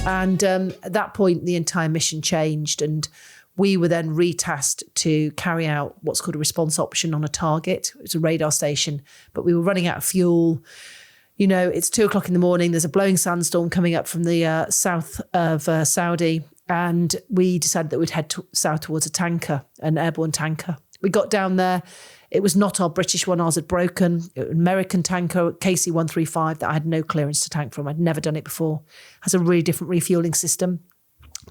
And at that point, the entire mission changed, and we were then retasked to carry out what's called a response option on a target. It was a radar station, but we were running out of fuel. You know, it's 2:00 in the morning. There's a blowing sandstorm coming up from the south of Saudi. And we decided that we'd head south towards a tanker, an airborne tanker. We got down there. It was not our British one. Ours had broken. It was an American tanker, KC-135, that I had no clearance to tank from. I'd never done it before. Has a really different refueling system.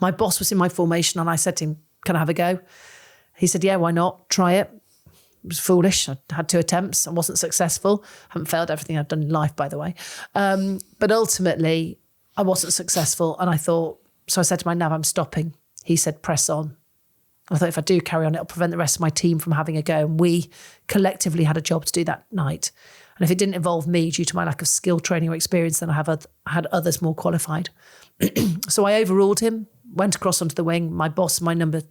My boss was in my formation and I said to him, can I have a go? He said, yeah, why not? Try it. It was foolish. I had 2 attempts. I wasn't successful. I haven't failed everything I've done in life, by the way. But ultimately, I wasn't successful. And I thought, so I said to my nav, I'm stopping. He said, press on. I thought if I do carry on, it'll prevent the rest of my team from having a go. And we collectively had a job to do that night. And if it didn't involve me due to my lack of skill, training or experience, then I had others more qualified. So I overruled him, went across onto the wing. My boss, my number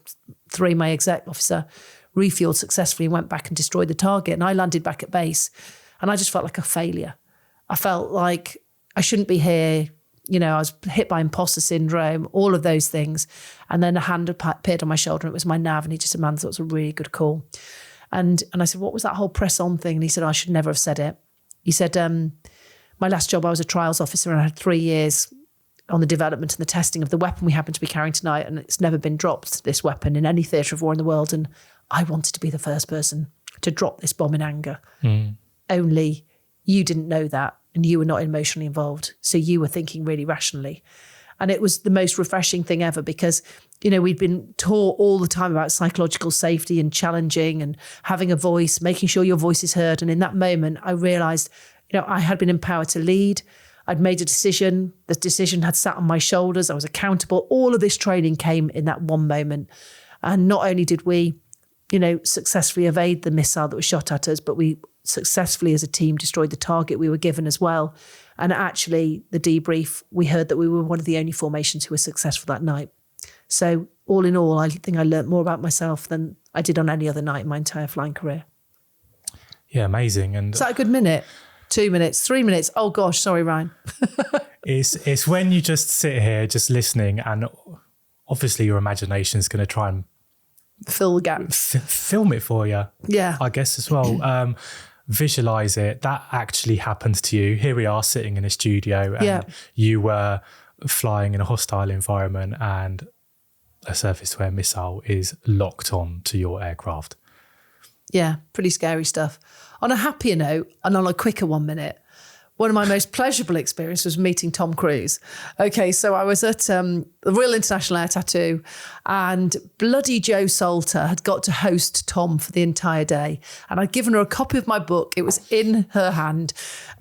3, my exec officer, refueled successfully and went back and destroyed the target. And I landed back at base and I just felt like a failure. I felt like I shouldn't be here. You know, I was hit by imposter syndrome, all of those things. And then a hand appeared on my shoulder and it was my nav, and he just said, man, that was a really good call. And I said, what was that whole press on thing? And he said, I should never have said it. He said, my last job, I was a trials officer and I had 3 years on the development and the testing of the weapon we happen to be carrying tonight. And it's never been dropped, this weapon, in any theatre of war in the world. And I wanted to be the first person to drop this bomb in anger. Only you didn't know that. And you were not emotionally involved. So you were thinking really rationally. And it was the most refreshing thing ever because, you know, we'd been taught all the time about psychological safety and challenging and having a voice, making sure your voice is heard. And in that moment, I realised, you know, I had been empowered to lead. I'd made a decision. The decision had sat on my shoulders. I was accountable. All of this training came in that one moment. And not only did we, you know, successfully evade the missile that was shot at us, but we successfully as a team destroyed the target we were given as well. And actually the debrief, we heard that we were one of the only formations who were successful that night. So all in all, I think I learned more about myself than I did on any other night in my entire flying career. Yeah, amazing. And is that a good minute? 2 minutes, 3 minutes? Oh gosh, sorry, Ryan. It's when you just sit here just listening and obviously your imagination is going to try and fill the gaps. Film it for you. Yeah. I guess as well. Visualize it. That actually happened to you. Here we are sitting in a studio and you were flying in a hostile environment and a surface-to-air missile is locked on to your aircraft. Yeah, pretty scary stuff. On a happier note and on a quicker 1 minute, one of my most pleasurable experiences was meeting Tom Cruise. Okay, so I was at the Royal International Air Tattoo and bloody Jo Salter had got to host Tom for the entire day. And I'd given her a copy of my book. It was in her hand.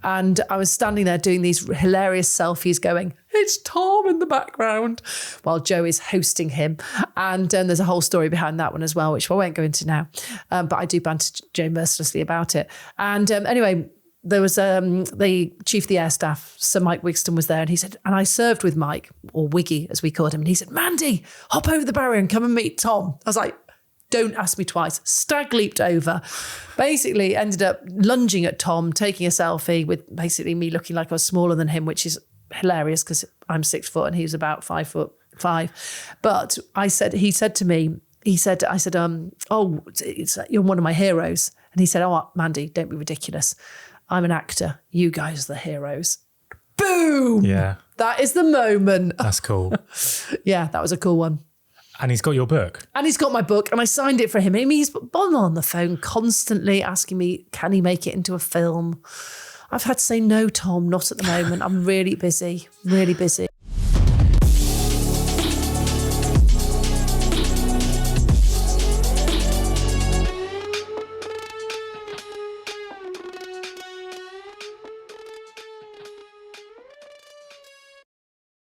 And I was standing there doing these hilarious selfies going, it's Tom in the background, while Jo is hosting him. And there's a whole story behind that one as well, which I won't go into now. But I do banter Jo mercilessly about it. And anyway, there was the chief of the air staff, Sir Mike Wigston, was there, and he said, and I served with Mike, or Wiggy as we called him, and he said, Mandy, hop over the barrier and come and meet Tom. I was like, don't ask me twice. Stag leaped over, basically ended up lunging at Tom, taking a selfie with basically me looking like I was smaller than him, which is hilarious because I'm 6 foot and he was about 5'5". But he said to me, I said, oh, you're one of my heroes. And he said, oh, Mandy, don't be ridiculous. I'm an actor. You guys are the heroes. Boom. Yeah. That is the moment. That's cool. Yeah, that was a cool one. And he's got your book. And he's got my book and I signed it for him. I mean, he's on the phone constantly asking me, can he make it into a film? I've had to say, no, Tom, not at the moment. I'm really busy, really busy.